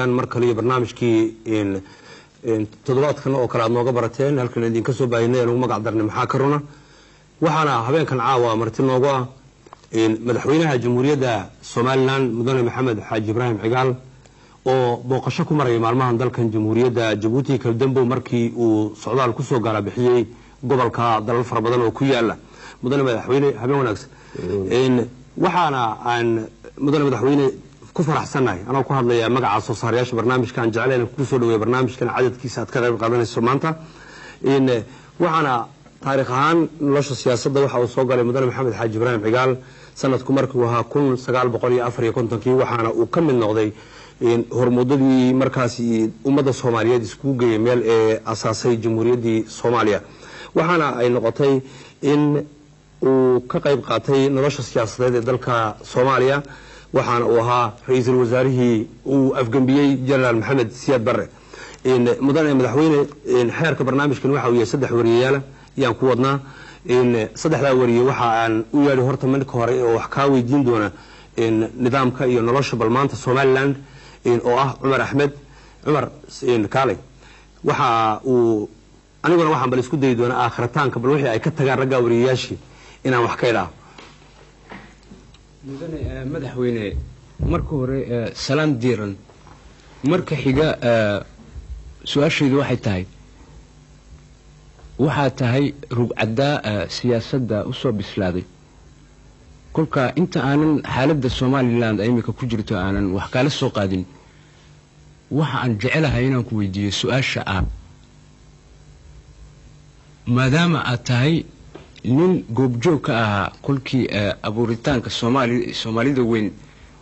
markale barnaamijkii toddobaadkan oo kale aad nooga barateen halkan idinka soo baahinay ee lagu magac darnay maxaa ka runa waxaana habeenkan caawa marti noogu ah madaxweynaha jamhuuriyadda Soomaaliland mudane Maxamed Xaaji Ibraahim Cigaal oo booqasho ku maray maalmahan dalkan jamhuuriyadda Djibouti kala dambo markii uu socdaal ku soo gaara bixiyay gobolka dalal fara badan oo ku yaala mudane madaxweyne habeen wanaagsan waxaana aan mudane madaxweyne ku faraxsanahay anoo ku hadlaya magaca soo saarayaasha barnaamijkan jeclaan ku soo dhaweey barnaamijkan cadadkiisa aad ka qayb qaadanayso maanta waxaana taariikh ahaan nolosha siyaasadda waxa uu soo galay mudane Maxamed Xaaji Ibraahim Cigaal sanadku markii uu ahaa 1954 waxaana uu ka mid noqday hormuudadii markaasi ummadda Soomaaliyeed isku geeyay meel ee asaasay jamhuuriyaddii Soomaaliya waxaana ay noqotay in uu ka qayb qaatay nolosha siyaasadeed ee dalka Soomaaliya waxaana uu ahaa ra'iisul wasaarihii uu afgambiyay General Maxamed Siyaad Barre mudane madaxweyne xeerka barnaamijkan waxa uu yahay saddex wariyayaal yaan ku wadnaa saddexda wariye waxa aan u yeedhi horta marka hore oo wax ka weydiin doona nidaamka iyo nolosha balmaanta Soomaaliland oo ah Umar Ahmed Umar Kaalay waxa uu aniguna waxaan bal isku day doona aakhirtaanka bal wixii ay ka tagaan ragga wariyayaashii inaan wax ka ilaaho mudane madaxweyne marka hore salaan diiran marka xiga su'aasheedu waxay tahay rugcada siyaasadda u soo bislaaday kulka inta aanan xaaladda Soomaaliland ay imika ku jirto aanan wax kala soo qaadin waxa aan jecelahay inaan ku weydiiyo su'aasha maadaama aad tahay nin goobjoog ka ahaa kulkii abuuritaanka Soomaalida weyn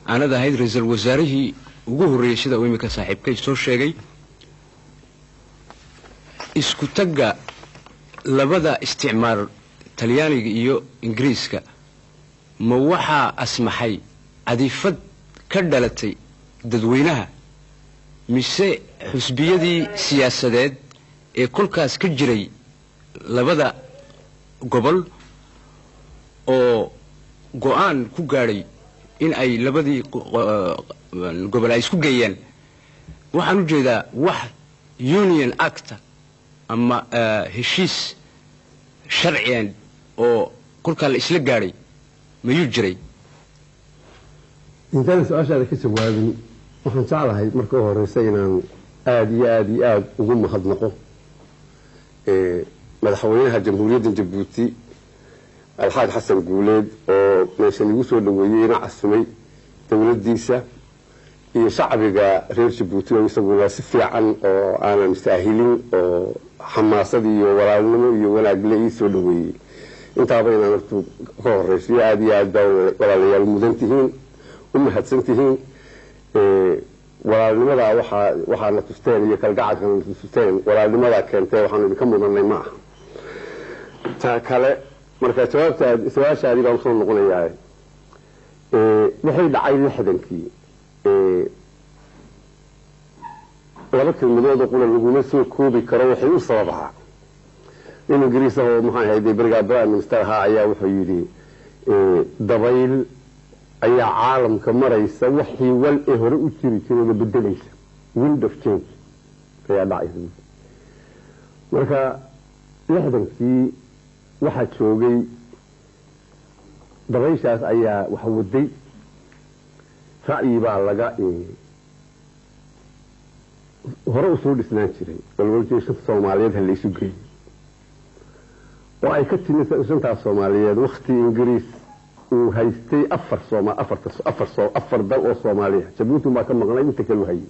aanad ahayd ra'iisul wasaarihii ugu horeeyay sida uu imika saaxiibkay soo sheegay isku tagga labada isticmaar Talyaaniga iyo Ingiriiska ma waxa asmaxay cadifad ka dhalatay dadweynaha mise xusbiyadii siyaasadeed ee kulkaas ka jiray labada gobol oo go'aan ku gaaray in ay labadii gobol ay isku geeyaan waxaan u jeedaa wax Union Act ama heshiis sharciyan oo kulka la isla gaaray ma yu jiray intaan su'aashaada ka jawaabin waxaan jeclahay marka horeysa inaan aad ugu mahadnaqo madaxweynaha jamhuuriyadda Djibouti Alxaaj Xasan Guuleed oo meeshan igu soo dhaweeyay ina casmay dawladdiisa iyo shacbiga reer Djibouti oo isaguna si fiican oo aanan saahilin oo xamaasad iyo walaalnimo iyo wanaag la ii soo dhaweeyay intaaba inaan hortu ka horeysiyo aad walaalayaal mudan tihiin u mahadsan tihiin walaalnimada waxa la tusteen iyo kalgacalka la tusteen walaalnimada keentay waxaan idinka mudanay ma aha ta kale marka jawaabta su'aashaadi baan soo noqonayaa waxay dhacay 60kii laba kelmadood oo qula laguma soo koobi karo waxay u sababaa in Ingiriis oo maxay ahayd brigadier minister ayaa wuxuu yiri dabayl ayaa caalamka maraysa wixii wal ee hore u jiri jiray bedelaysa wind of change ayaa dhacay marka 60kii waxa joogay dabayshaas ayaa waxa waday ra'yi baa laga hore u soo dhisnaan jiray walwaljeesha Soomaaliyeed hal isu geeyay oo ay ka timid shanta Soomaaliyeed waqti Ingiriis uu haystay afar dal oo Soomaaliya Djibouti ma ka maqnay inta kale hayay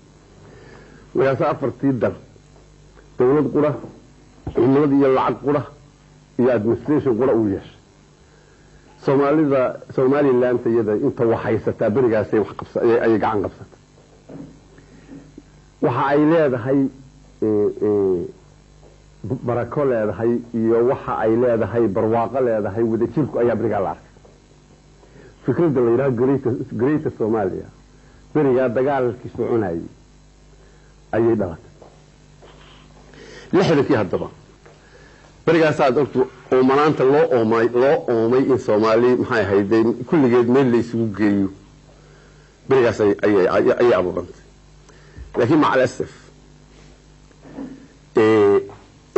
waxa afartii dal dawlad qura cimilad iyo lacag qura iyo administration qura u yeeshay Somaliland iyada inta waxaysataa barigaasay wax qabsay ay gacan qabsatay waxa ay leedahay barako leedahay iyo waxa ay leedahay barwaaqo leedahay wada jirku ayaa bariga la arkay fikradda la yiraahdo Greater Somalia bariga dagaalkii soconayay ayay dhalatay 60kii haddaba barigaas aad ogto oo maanta loo oomay in Soomaali maxay hayday kulligeed meel la isugu geeyo barigaas ay abuurantay laakiin maca alasaf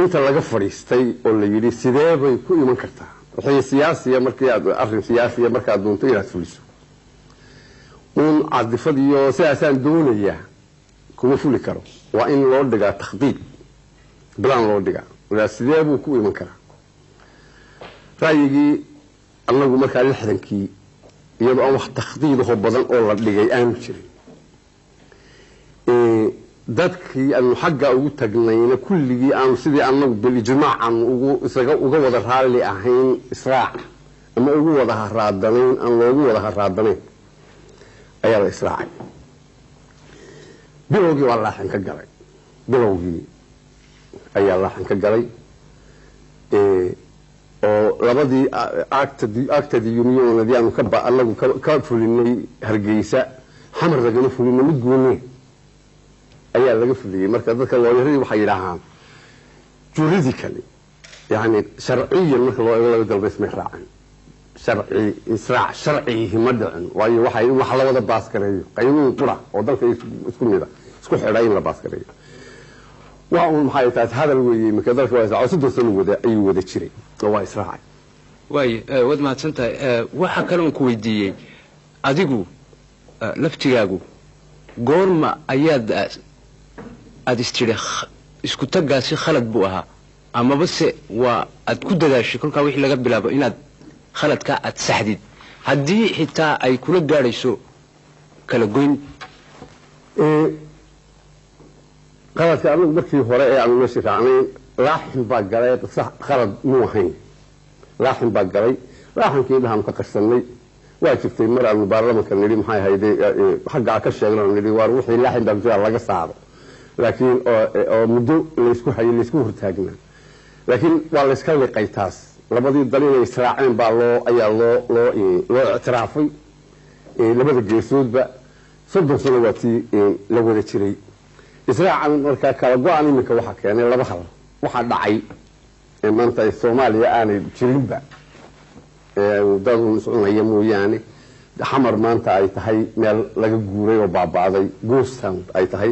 inta laga fadhiistay oo la yidhi sidee bay ku iman kartaa wixii siyaasiya markii aad arrin siyaasiya markaad doonto inaad fuliso uun cadifad iyo sidaasaan doonayaa kuma fuli karo waa in loo dhigaa takhdiid bilaan loo dhigaa walaa sidee buu ku iman karaa ra'yigii annagu markaa 60kii iyadoo aan wax takhdiidahoo badan oo la dhigay aanu jirin dadkii aanu xagga ugu tagnayna kulligii aanu sidii annagu bilijmaac aanu uga wada raalli ahayn israac ama ugu wada haraadanayn aan loogu wada haraadanayn ayaa la israacay bilowgii waa laaxan ka galay bilowgii ayaa laaxan ka galay oo labadii actadii unionadii aanu anagu ka fulinay hargeysa xamar lagama fulinay mid goonay ayaa laga fuliyey marka dadka looyaradii waxay yidhaahaan juridically yani sharciyan marka loo eego laga dalbays may raacin israac sharcigihi ma dhicin waayo waxay wax la wada baaskareeyo qaynuun qura oo dalka isku mida isku xidha in la baaskareeyo waa un maxay tahay hadal weeyey marka dalka waa israac sidoo sano ayuu wada jiray oo waa israacay wad mahadsantahay waxa kale oo ku weydiiyey adigu laftigaagu goorma aad istiri isku tagaasi khalad buu ahaa ama base waa aad ku dadaashay kolka wixii laga bilaabo inaad khaladka aad saxdid haddii xitaa ay kula gaadhayso kala goyn qaladka anigu markii hore ee aanu meeshii raacnay laaxin baa galay khalad muu ahayn laaxin baa galay laaxinkii dhahaanu ka qarsanay waa jirtay mar aanu baarlamanka nidhi maxay ahayde xaggaa ka sheegno nidhi waar wixii laaxin baa jira laga saaro laakiin oo muddo laysku hayay laysku hortaagnaa laakiin waa layska liqay taas labadii dal inay israaceen baa ayaa loo ictiraafay labada geesoodba 30 sano waa tii la wada jiray israacan markaa kala go-an iminka waxaa keenay laba hal waxaa dhacay maanta Soomaaliya aanay jirinba dadun cunaya mooyaane xamar maanta ay tahay meel laga guuray oo baabaaday goostan ay tahay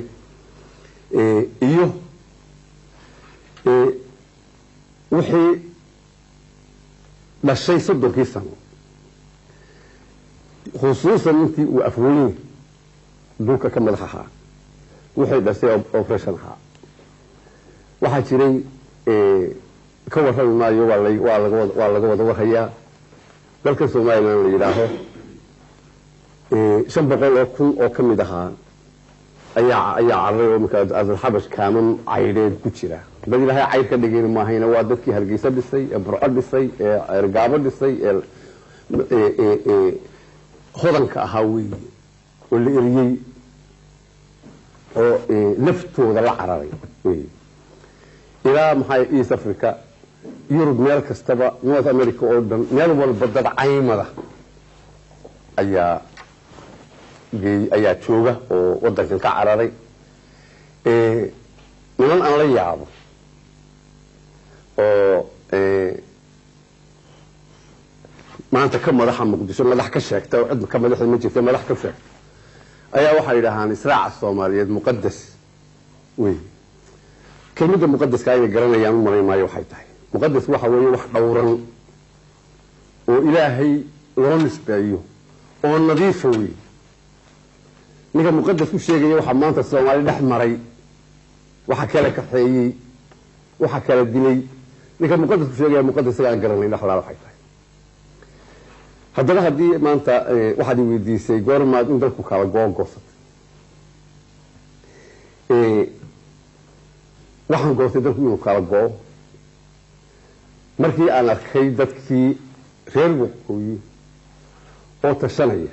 iyo wixii dhashay 30 sano khusuusan intii uu afweyn dhulka ka madax ahaa waxay dhashay operation ahaa waxaa jiray ka warrami maayo waa laga wada warhayaa dalka Soomaaliland la yidhaaho 500,000 oo ka mid ahaa ayaa carray oo markaa Abdulxabash kaaman cayreed ku jira dad ilaahay cayr ka dhigeen ma ahayna waa dadkii Hargeysa dhisay ee Burco dhisay ee Ergaabo dhisay ee hodanka ahaa weeye oo la eriyey oo naftooda la cararay weeye ilaa maxay East Africa Europe meel kastaba North America oo dhan meel walba dad caymada ayaa jooga oo wadankan ka cararay niman aan la yaabo oo maanta ka madaxa Muqdisho madax ka sheegtay oo cid ka madaxda ma jirtay madax ka sheegtay ayaa waxay yiraahdaan israaca Soomaaliyeed muqaddas way kelmadda muqaddaska ay garanayaan maray maayo waxay tahay muqaddas waxa weeye wax dhowran oo Ilaahay loo nisbeeyo oo nadiif weeye ninka muqaddas ku sheegay waxa maanta Soomaali dhex maray waxa kala kaxeeyay waxa kala dilay ninka muqaddas ku sheegay muqaddaska aan garanay dhaxlaa waxay tahay haddana haddii maanta waxaad weydiisay goormaad in dalku kala go'goosatay waxaan goostay dalku inuu kala go'o markii aan arkay dadkii reer waqooyi oo tashanaya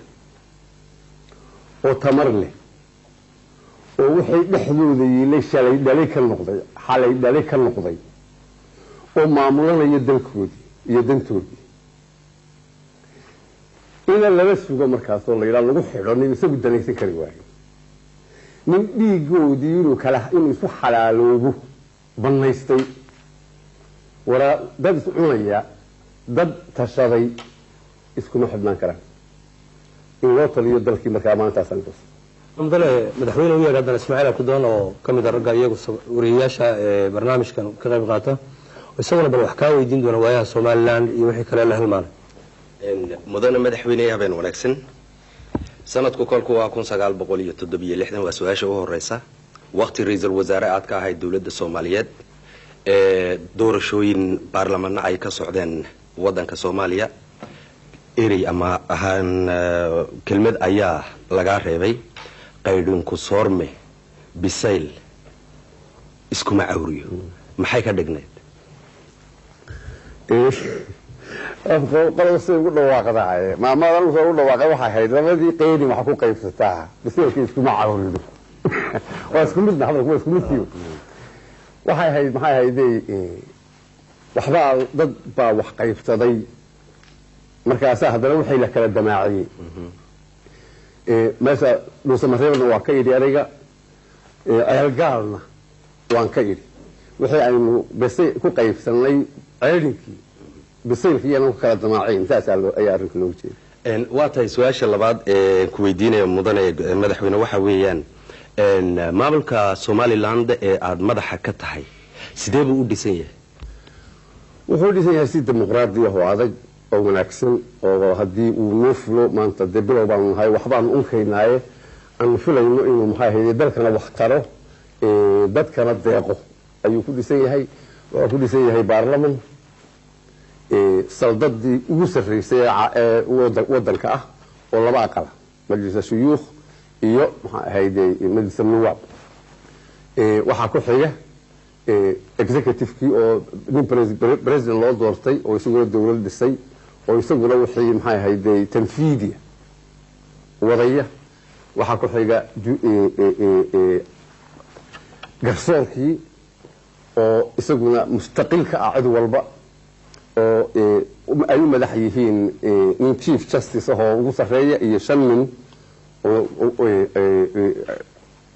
oo tamar leh oo wixii dhexdooda yeelay shalay dhalay ka noqday xalay dhalay ka noqday oo maamulanaya dalkoodii iyo dantoodii ila laga sugo markaas oo la yiraahdo lagu xidho nin isagu danaysan kari waayo nin dhiigoodii inuu isku xalaaloobo banaystay wara dad cunaya dad tashaday iskuma xidhnaan karaan in loo taliyo dalkii markaa maanta san madaxweyne u yeedhay haddana Ismaaciil Abdidoon oo ka mid ah ragga iyagu wariyaasha barnaamijkan ka qayb qaata isaguna bal wax ka weydiin doona waayaha Soomaaliland iyo wixii kale la halmaanay mudane madaxweyne habeen wanaagsan sanadku kolku waa 1967 waa su'aasha ugu horeysa waqti ra'iisul wasaare aad ka ahayd dawladda Soomaaliyeed doorashooyin baarlamaanka ay ka socdeen wadanka Soomaaliya erey ama ahaan kelmad ayaa laga reebay qaydin ku soorme bisayl isku macawriyo maxay ka dhigneed qolo soo ugu dhawaaqday maamadan soo ugu dhawaaqay waxa ahayd labadii qeydi waxa ku qaybsataa bisaylka isku macawriyo waa isku mid hadalku waa isku mid waxay ahayd maxay ahayd waxba dad baa wax qaybsaday markaas haddana waxay la kala damaaciyay meesha dhuusamareebna waa ka yidhi aniga ayalgaalna waan ka yidhi wixii aynu bese ku qaybsanay ceelinkii bisaylkiiyana ku kala damaaceen saas ayaa arrinka loogu jeeday waa tahay su-aasha labaad ee ku weydiinaya mudane madaxweyne waxa weeyaan maamulka Somaliland ee aad madaxa ka tahay sidee buu u dhisan yahay wuxuu dhisan yahay si dimuqraadi ah oo adag oo wanaagsan oo haddii uu noo fulo maanta dee bilow baan nahay waxbaan unkaynaye aan filayno inuu maxay ahayd dalkana wax taro dadkana deeqo ayuu ku dhisan yahay wuxuu ku dhisan yahay baarlaman saldadii ugu sarreysay ee wadanka ah oo laba aqal majlis shuyuukh iyo maxay ahayd majlis nuwaab waxa ku xiga executive-kii oo nin president loo doortay oo isaguna dawlad dhisay oo isaguna wixii maxay ahayd tanfiidiya wadaya waxa ku xiga garsoorkii oo isaguna mustaqilka ah cid walba oo ay u madax yihiin nin chief justice oo ugu sarreeya iyo 5 nin oo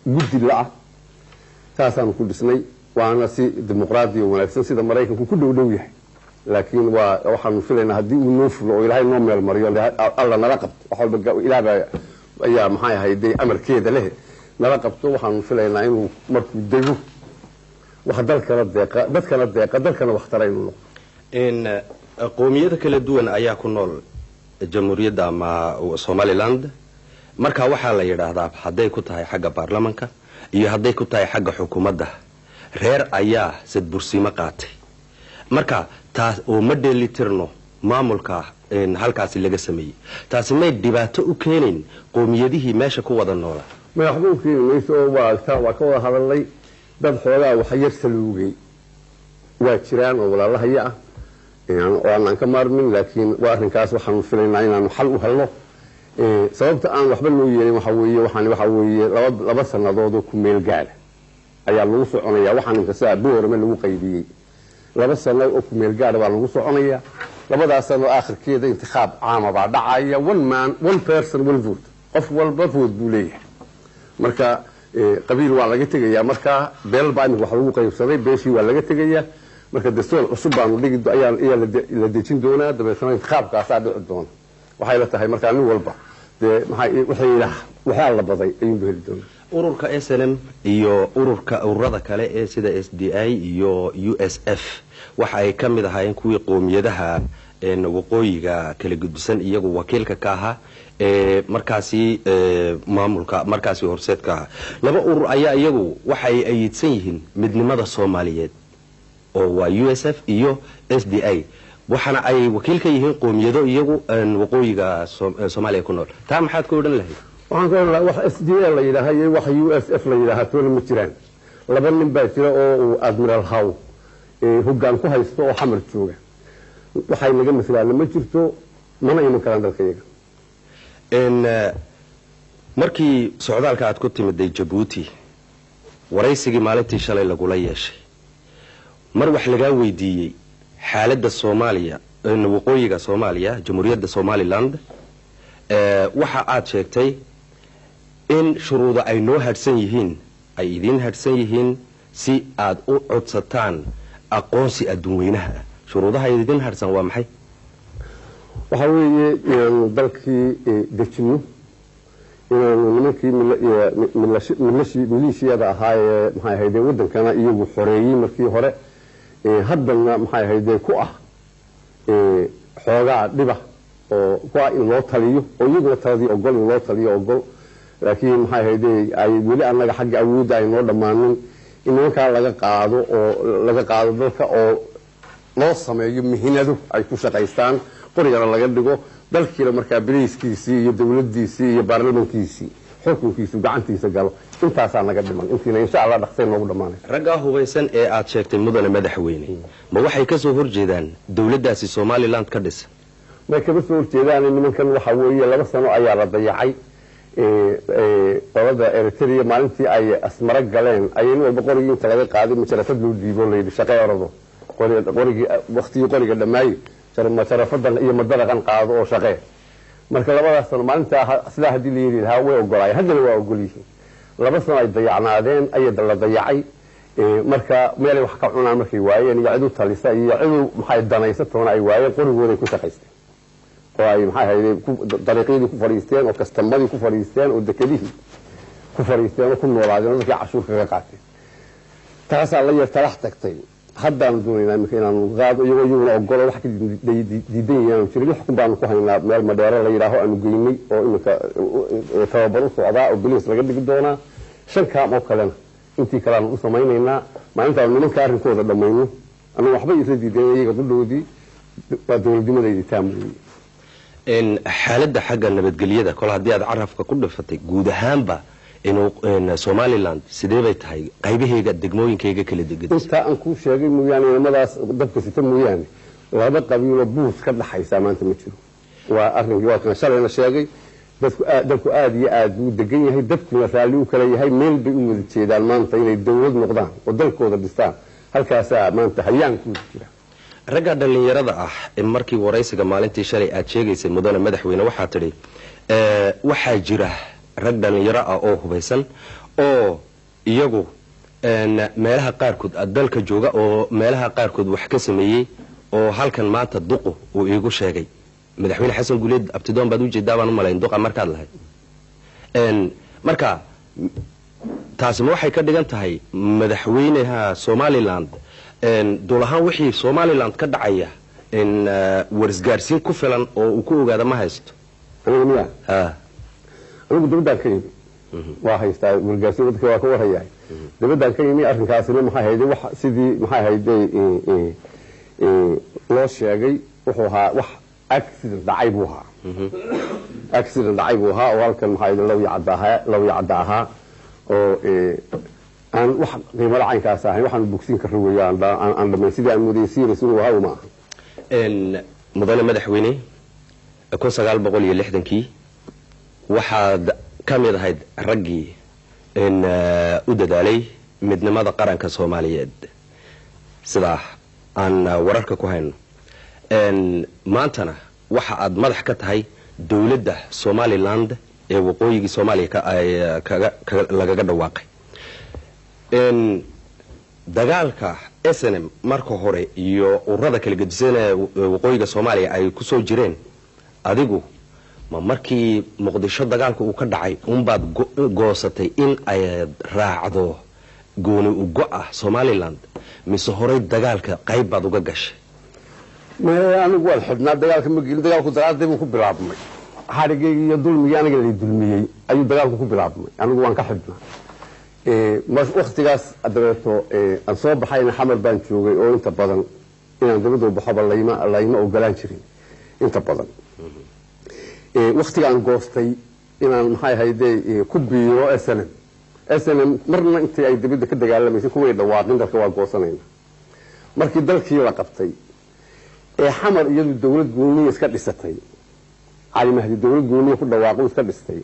guddi la taasaan ku dhisnay waana si dimuqraadi oo wanaagsan sida Mareykanku ku dhow yahay laakiin waxaan filaynaa haddii uu noo fulo oo Ilaahay noo meel mariyo alla nala qabto wax walba Ilaahay ayaa maxay ahayd amarkeeda leh nala qabto waxaan filaynaa inuu markuu dego wax dalkana deeqa dadkana wax tarayno qoomiyada kala duwan ayaa ku nool jamhuuriyadda ama Somaliland marka waxa la yiraahdaa haday ku tahay xagga baarlamaanka iyo haday ku tahay xagga xukuumadda reer ayaa sad bursimo qaatay marka taas oo ma dheelitirno maamulka halkaas laga sameeyay taas ma dhibaato u keenin qoomiyadihii meesha ku wada nool ma waxbuu keenayso waa ka wada hadalay dad xoogaa wax yar saluugay waa jiraan oo walaalahaya oo aan ka maarmin laakiin waa arrinkaas waxaan filaynaa inaan xal u helno sababta aan waxba loo yeelin waxa weeye laba sanadood oo ku meel gaar ayaa lagu soconayaa waxaan inta saa boorama lagu qaybiyay 2 sano oo ku meel gaar baa lagu soconayaa labadaas sano aakhirkeeda intikhab caam baa dhacaya one person will vote qof walba vote buu leeyahay marka qabiil waa laga tagayaa marka beel baa wax lagu qaybsaday beeshii waa laga tagayaa marka dastuur cusub baan dhigi ayaa la dejin doonaa dabeetana intikhabkaas dhici doona waxay la tahay marka nin walba waxaa la baday ayuu heli doonaa ururka SNM iyo ururada kale ee sida SDI iyo USF waxa ay ka mid ahaayeen kuwii qoomiyadaha waqooyiga kala gudbisan iyagu wakiilka ka ahaa markaasi maamulka markaasi horseedka laba urur ayaa iyagu waxay ayidsan yihiin midnimada Soomaaliyeed oo waa USF iyo SDI waxana ay wakiil ka yihiin qoomiyado iyagu waqooyiga Soomaaliya ku nool taa maxaad ku odhan lahayd waxaan ku odhan wax SDI la yiraahdo wax USF la yiraahdo toona ma jiraan laba nin baa jira oo Admiral Haw hoggaan ku haysto oo xamar jooga waxay naga misaal ma jirto mana iman karaan dalkayga markii socdaalka aad ku timiday Djibouti waraysigii maalintii shalay lagula yeeshay mar wax laga weydiiyay xaaladda Soomaaliya waqooyiga Soomaaliya jamhuuriyadda Somaliland waxa aad sheegtay in shuruudo ay noo hadsan yihiin ay idin hadsan yihiin si aad u codsataan aqoonsi adduunweynaha shuruudaha idin hadsan waa maxay waxa weeye inaan dalkii dejino inaanu nimankii maleeshiyada ahaa ee maxay ahayd wadankana iyagu xoreeyey markii hore haddana maxay ahayd ku ah xoogaa dhiba oo waa in loo taliyo oo iyaguna taladii ogol in loo taliyo ogol laakiin maxay ahayd ay weli annaga xagga awoodda ay noo dhammaanin in nimankaa laga qaado dalka oo loo sameeyo mihinado ay ku shaqaystaan qorigana laga dhigo dalkiina markaa biliiskiisii iyo dawladdiisii iyo baarlamankiisii xukunkiisu gacantiisa galo intaasaa naga dhiman intiina insha allah dhaqsay noogu dhammaanay raggaa hubaysan ee aad sheegtay mudane madaxweyne ma waxay ka soo horjeedaan dawladdaasi somaliland ka dhisan may kama soo horjeedaan nimankan waxa weeye 2 sano ayaa la dayacay qolada Eritrea maalintii ay asmara galeen ayay walba qorigii inta laga qaaday majarafad loo dhiibo leeyahay shaqo orado qorigii waqtigii qoriga dhamaay majarafadan iyo madaraqan qaado oo shaqee marka 2 sano maalinta sida hadii la yiri lahaa way ogolaay haddana waa ogolyihiin 2 sano ay dayacnaadeen ayay la dayacay marka meel wax ka cunaan markay waayeen iyo ciidu talisa iyo ciidu maxay danaysato ay waayeen qorigooda ku shaqaysteen oo ay maxay ahayd dariiqadii ku fariisteen oo kastamadii ku fariisteen oo dekadihii ku fariisteen oo ku noolaadeen dadkii cashuur kaga qaateen taas la yartalax tagtay haddaan doonaynaa marka inaan qaado iyaguna ogolo wax ka diidan yahay jiray xukun baan ku haynaa meel madheero la yiraahdo aanu geynay oo imika tababar u socdaa oo biliis laga dhigi doonaa 5 kaam oo kalena intii kale aan u samaynaynaa maalinta nimanka arrinkooda dhamayno anu waxba isla diidan iyaga qudhoodii waa dawladnimadayda taamuray xaaladda xagga nabadgelyada kol haddii aad carafka ku dhifatay guud ahaanba inuu Somaliland sidee bay tahay qaybaheega degmooyinkayga kala degan inta aan ku sheegay mooyaane nimadaas dadka sita mooyaane laba qabiilo buus ka dhaxaysa maanta ma jiro waa arrinkii waa kan shalayna sheegay dadku aad iyo aad u degan yahay dadkuna raali u kala yahay meel bay u wada jeedaan maanta inay dawlad noqdaan oo dalkooda dhistaan halkaas maanta hayaankooda jira ragga dhalinyarada ah markii waraysiga maalintii shalay aad sheegaysay mudane madaxweyne waxaa tidhi waxaa jira rag dhalinyaro ah oo hubaysan oo iyagu meelaha qaarkood dalka jooga oo meelaha qaarkood wax ka sameeyey oo halkan maanta duqu uu iigu sheegay madaxweyne xasan guuleed abtidoon baad u jeedaa baan u malayn duqa markaad lahayd marka taasi ma waxay ka dhigan tahay madaxweynaha Somaliland dolahaan wixii Somaliland ka dhacaya warisgaarsiin ku filan oo uu ku ogaado ma haysto anigu dawladdan ka yimi waa haystaa wargaarsiin dadka waa ka warhayaa dawladdan ka yimi arrinkaasina maxay ahayd wax sidii maxay ahayd loo sheegay wuxuu ahaa wax accident dhacay buu ahaa oo halkan maxay ahayd law yacda ahaa oo aan wax qiimo lacaynkaas ahayn waxaan bogsiin ka ruwayaan aan dhamay sidii aan mudaysiin rasuul waxa uma mudane madaxweyne 1960kii waxaad ka mid ahayd raggii u dadaalay midnimada qaranka Soomaaliyeed sida aan wararka ku hayno maantana waxa aad madax ka tahay dawladda Somaliland ee waqooyiga Soomaaliya lagaga dhawaaqay dagaalka SNM marka hore iyo ururada kala gedisan ee waqooyiga Soomaaliya ay ku soo jireen adigu ma markii Muqdisho dagaalku uu ka dhacay baad goosatay in ay raacdo gooni u go'a Somaliland mise hore dagaalka qayb baad uga gashay ma anigu waan xidhnaa dagaalka ma gelin dagaalku dagaalkii uu ku bilaabmay xarigay iyo dulmiga aniga la dulmiyay ayuu dagaalku ku bilaabmay anigu waan ka xidhnaa mas waqtigaas adeerto aan soo baxayna xamar baan joogay oo inta badan inaan dawladda baxaba layma ogolaan jirin inta badan waqtigaan goostay inaan maxay ahayd ku biiro SNM marna intii ay dibadda ka dagaalamayeen kuway dhawaaqin dalka waa goosanayna markii dalkii la qabtay xamar iyadu dawlad gooniye iska dhisatay cali mahdi dawlad gooniye ku dhawaaqo iska dhistay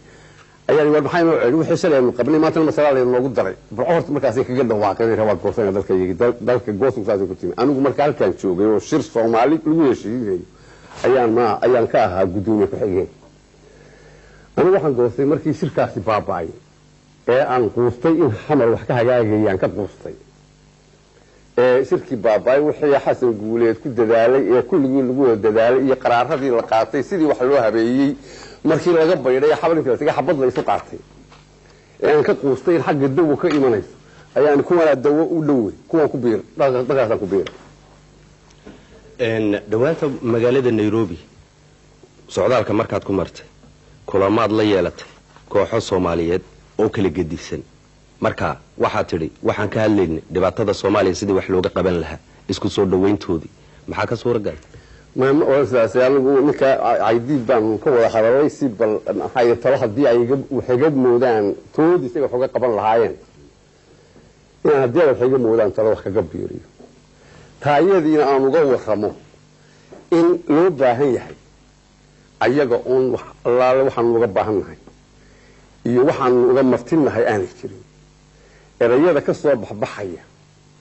ayaa war maxay noo ceeli wixii shalay aanu qabnay maanta masalaad loogu daray horta markaas ay kaga dhawaaqeen waa goosanayna dalka goosankaas ku timi anigu markaa halkaan joogay oo shir Soomaali lagu heshiiyay ayaan ka ahaa gudoomiye ku xigeen anigu waxaan goostay markii shirkaasi baaba'ay ee aan quustay in xamar wax ka hagaagayaan ka quustay shirkii baaba'ay wixii xasan guuleed ku dadaalay ee kulligii lagu dadaalay iyo qaraaradii la qaatay sidii wax loo habeeyay markii laga baydhay xabalinka isaga xabad la isu qaatay aan ka quustay in xagga dawo ka imanayso ayaan kuwana dawo u dhowey kuwan ku biir dhaqaaqan ku biir dhawaanta magaalada Nairobi socdaalka markaad ku martay kulamaad la yeelatay kooxo Soomaaliyeed oo kala gedisan marka waxa tiri waxaan ka hadlaynay dhibaatada Soomaaliya sidii wax looga qaban lahaa isku soo dhaweyntoodii maxaa ka soo ragal ما anigu ninka عيديد baan ka wada hadalay si bal maxay talo hadii ay waxay moodaan toodi isaga xoga qaban lahaayeen in hadii ay waxay moodaan talo wax kaga biiriyo taayadiina aan uga warramo in loo baahan yahay ayaga oo Allah waxaan uga baahanahay iyo waxaan uga martinahay aan jirin erayada ka soo baxbaxaya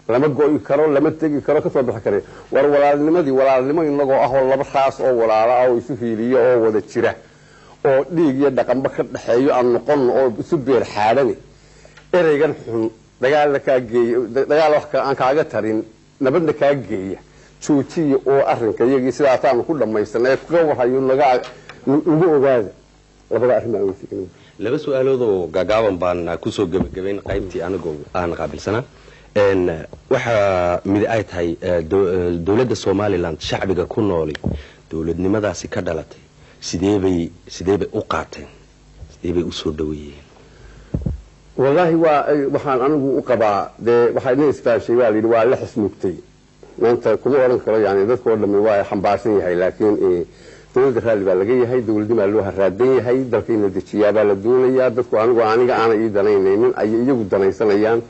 lama gooyi karo lama tagi karo ka soo bixi karo war walaalnimo inagoo ah oo laba raas oo walaala ah oo isu hiiliyo oo wada jira oo dhiig iyo dhaqanba ka dhaxeeyo aan noqon oo isu beer xaadan eraygan xun dagaal ka geeyo dagaal wax aan kaaga tarin nabadna ka geeya joojiyo oo arrinka iyagii sidaas aan ku dhamaysanay ka wahayo laga ugu ogaada labada arrin aan weydiin laba su'aalood oo gagaaban baan ku soo gabagabayn qaybtii anagoo aan qaabilsanaa waxa mid ay tahay dawladda Soomaaliland shacbiga ku nool dawladnimadaasi ka dhalatay sidee bay u qaateen sidee bay u soo dhaweeyeen wallahi waxaan anigu u qabaa waxa inay istaashay waa la xismugtay maanta kuma oran karo yani dadku dhammi waa xambaarsan yahay laakiin dawladda raali baa laga yahay dawladnima loo haraadan yahay dalka in la dejiyaa baa la doonayaa dadku aniga aan ii danaynaynin ay iyagu danaysanayaan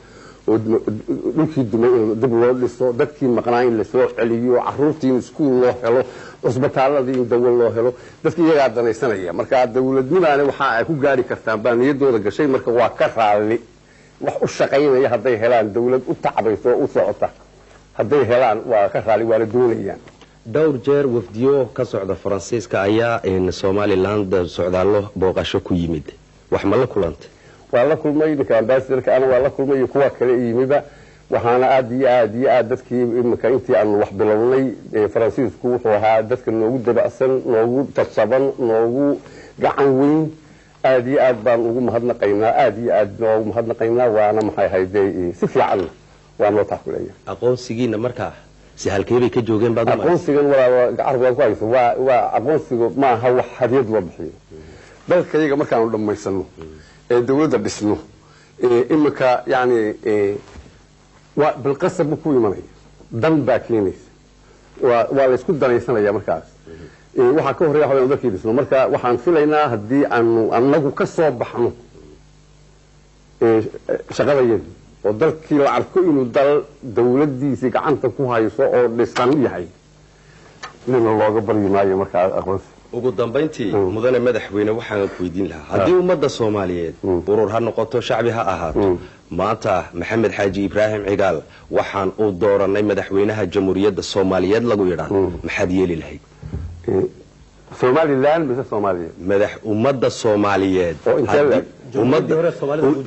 dhulkii dumay in dib loo dhiso dadkii maqnaa in la soo celiyo caruurtii iskuul loo helo cusbitaaladii in dawo loo helo dadkii iyagaa danaysanaya marka dawladnimaana waxa ay ku gaari kartaan baa niyadooda gashay marka waa ka raali wax u shaqaynaya hadday helaan dawlad u tacbayso u socota hadday helaan waa ka raali waa la doonayaan dhowr jeer wafdiyo ka socda Faransiiska ayaa in Somaliland socdaalo booqasho ku yimid wax ma la kulantay waa la kulmay ninka ambassadorka ana waa la kulmay kuwa kale yimiba waxaana aad iyo aad dadkii imka intii aan wax bilownay Faransiisku wuxuu ahaa dadka noogu dabacsan noogu tarsaban noogu gacan weyn aad iyo aad baan ugu mahadnaqaynaa waana maxay hayday si fiican waan loo taakuleeyaa aqoonsigiina markaa si halkee bay ka joogeen baad aqoonsigan waa carabka ku hayso waa aqoonsigu ma aha wax hadiyad loo bixiyo dalkayga markaan dhamaysano dawladda dhisno imika yani waa bilqasab ku imanaya dan baa keenaysa waa la isku danaysanaya markaas waxa ka horeeya haween dalkii dhisno marka waxaan filaynaa hadii aanu anagu ka soo baxno shaqadayada oo dalkii la arko inuu dal dawladdiisa gacanta ku hayso oo dhisan yahay nina looga baryi maayo markaa aqoonsi ugu dambeyntii mudane madaxweyne waxaan ku weydiin lahaa hadii ummadda Soomaaliyeed urur ha noqoto shacbi ha ahaato maanta Maxamed Xaaji Ibraahim Cigaal waxaan u dooranay madaxweynaha jamhuuriyadda Soomaaliyeed lagu yiraahdo maxaad yeeli lahayd Somaliland mise Soomaaliyeed madax ummadda Soomaaliyeed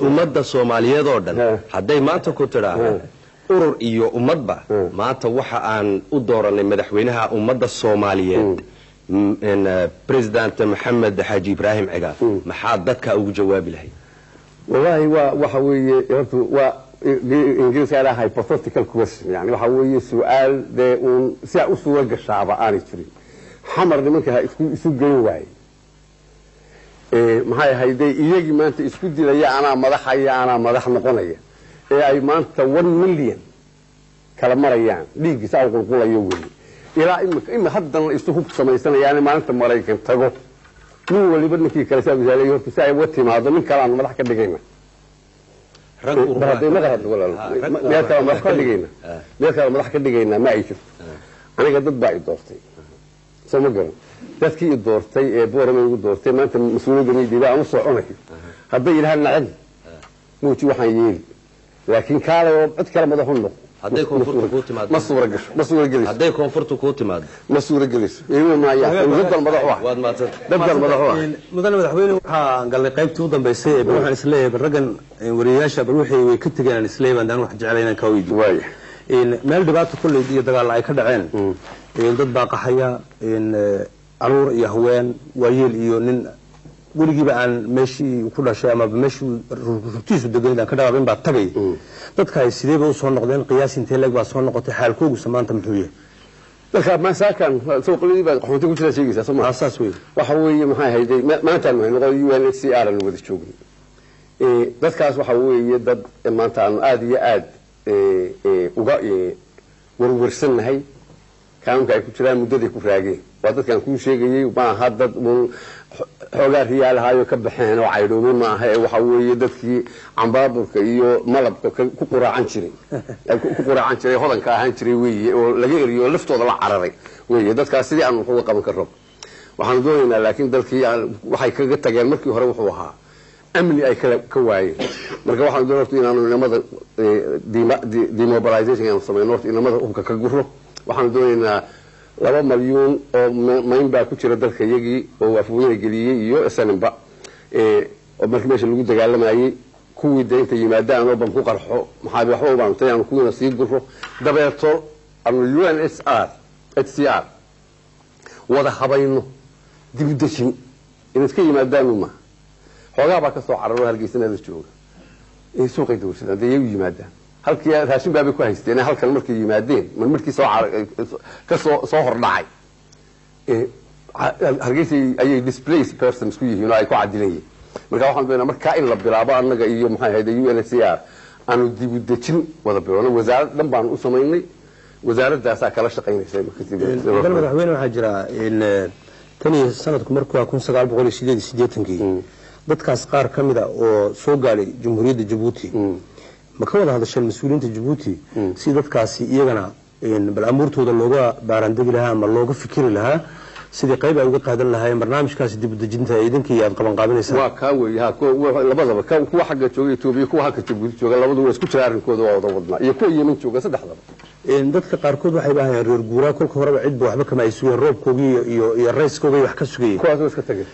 ummadda Soomaaliyeed oo dhan haday maanta ku tiraahdo urur iyo ummadba maanta waxa aan u dooranay madaxweynaha ummadda Soomaaliyeed president Maxamed Xaaji Ibraahim Cigaal maxaa dadka ugu jawaabi lahayd wallahi waxa weeye waa ingiriiska ah hypothetical question yani waxa weeye su'aal si u soo gashaaba aan jirin xamar nimanka isu geyn waay maxay hayday iyagii maanta isku dilaya ana madax noqonaya ay maanta 1 million kala marayaan dhiigisa qulqulayo weey ilaa imma haddan isu hub samaysanayaan maalinta Mareykan tago nin waliba ninkii kala saabisay horta si ay watimaado nin kala aan madax ka dhigayna rag ururada madax ka dhigayna ma ay jirto aniga dad baa i doortay sama garan dadkii i doortay ee boorama ugu doortay maanta mas'uuliyadda aan u soconay hadday ilaahay nacad muuji waxaan yeeli laakiin kaale oo cid kale madax u noqdo hadday koonfurtu ku timaado ma suura gasho hadday koonfurtu ku timaado ma suura gasho iyo ma yaa dadal madax waad maadsan dadal madax mudane madaxweyne waxa galay qaybtii u dambeysay ee waxaan isleeyahay raggan wariyaasha wixii way ka tageen isleeyahay baan wax jecelayn ka weydiiyo way meel dhibaato kulleed iyo dagaal ay ka dhaceen dad baa qaxaya aruur iyo haween waayeel iyo nin weligiiba aan meeshii ku dhashay ama meeshii rugtiisu degan aan ka dhawaabin baa tagay dadka ay sideeba u soo noqdeen qiyaas intee leeg baa soo noqotay xaalkoodu samaanta muxuu yahay dadka ma saakan soo qolidii baa qaxoonti ku jira sheegaysa Soomaaliya asaas weey waxa weeye maxay hayday maanta aan noqon UNHCR aan wada joogno dadkaas waxa weeye dad maanta aan aad iyo aad uga warwarsanahay kaanka ay ku jiraan muddada ku raageen waa dadkan ku sheegayay ma aha dad xoogaa riyaalahayo ka baxeen oo caydhoobay ma aha waxa weeye dadkii cambaaburka iyo malabka ku quraacan jiray hodanka ahaan jiray weeye oo laga eriyo laftooda la cararay weeye dadkaas sidii aan uga qaban karo waxaan doonaynaa laakiin dalkii waxay kaga tageen markii hore wuxuu ahaa amni ay ka waayeen marka waxaan doonaynaa inaanu inamada demobilization aan sameeyno inamada hubka ka guro waxaan doonaynaa 2 malyan oo mayn baa ku jira dalka yagii oo afweyne geliyay iyo SNMba oo markii meesha lagu dagaalamayay kuwii deynta yimaadaan oo ban ku qarxo maxaa waxba u baantay aan kuwina sii guro dabeeto aan UNHCR wada habayno dib u dejin in iska yimaadaan uma xoogaa baa ka soo cararo halkiisana la jooga suuqay dowladda ay yimaadaan halkii raashin baa ku haysteen halkan markii yimaadeen markii soo hordhacay hargeysay ayay displaced persons ku yihiin oo ay ku cadilayeen marka waxaan doonaa marka in la bilaabo annaga iyo maxay ahayd UNHCR aanu dib u dejin wada bilaabno wasaarad dhan baan u sameynay wasaaraddaas kala shaqeynaysa madaxweyne waxaa jira in tani sanadku markuu 1988 dadkaas qaar kamida oo soo gaaray jamhuuriyadda Djibouti ma ka wada hadasheen mas'uuliyiinta Djibouti si dadkaasi iyagana bal amuurtooda looga baarandegi lahaa ama looga fikiri lahaa sidii qayb ay uga qaadan lahaayeen barnaamijkaasi dib u dejinta idinkii aad qaban qaabinaysaa waa ka weeyaha labadaba kuwa xagga jooga Itoobiya kuwa halka Djibouti jooga labadu waa isku jira arrinkooda waa wada wadnaa iyo kuwa Yemen jooga saddexdaba dadka qaarkood waxay baahan reer guuraa kolka horeba cidba waxba kama ay sugeen roobkoogii iyo rayskooga wax ka sugayeen kuwaas iska tagay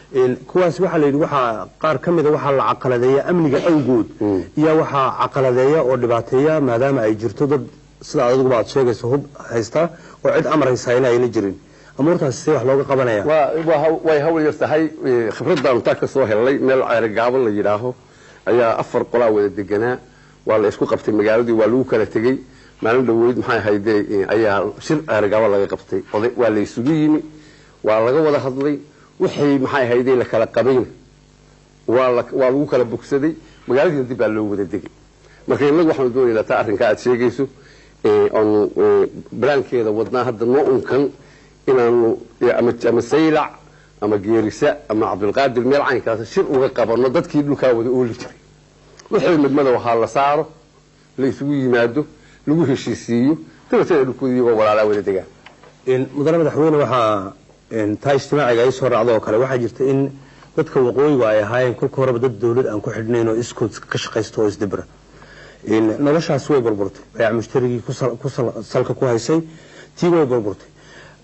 kuwaas waxa la yiri waxa qaar kamida waxa la caqaladeeya amniga awgood iyo waxa caqaladeeya oo dhibaateeya maadaama ay jirto dad sida adigu baad sheegayso hub haysta oo cid amraysa inay jirin amuurtaas si wax looga qabanaya way hawl yartahay khibraddan ta ka soo helay meel ceer gaaban la yiraaho ayaa 4 qolaa wada deganaa waa la isku qabtay magaaladii waa lagu kala tagay maalin dhaweyd maxay hayday ayaa shir argaba laga qabtay waa la isugu yimi waa laga wada hadlay wixii maxay hayday la kala qabayn waa lagu kala bogsaday magaaladii dib baa loo wada degay marka inagu waxaan doonaynaa ta arrinka aad sheegayso oo brankeeda wadnaa hadda noo unkan inaanu ama saylac ama geerisa ama Cabdulqaadir meel caynkaas shir uga qabano dadkii dhulka wada ooli jiray wixii midmada waxa la saaro la isugu yimaado lagu heshiisiyo taasoo dhulkoodii walaalaa wada degaan mudane madaxweyne waxa taa ijtimaaciga ay soo raacdo kale waxa jirta in dadka waqooyiga ay ahaayeen kulka horeba dad dawlad aan ku xidhnayn oo iskood ka shaqeysto oo isdibra noloshaas way burburtay bay mushtarigii ku salka ku haysay tii way burburtay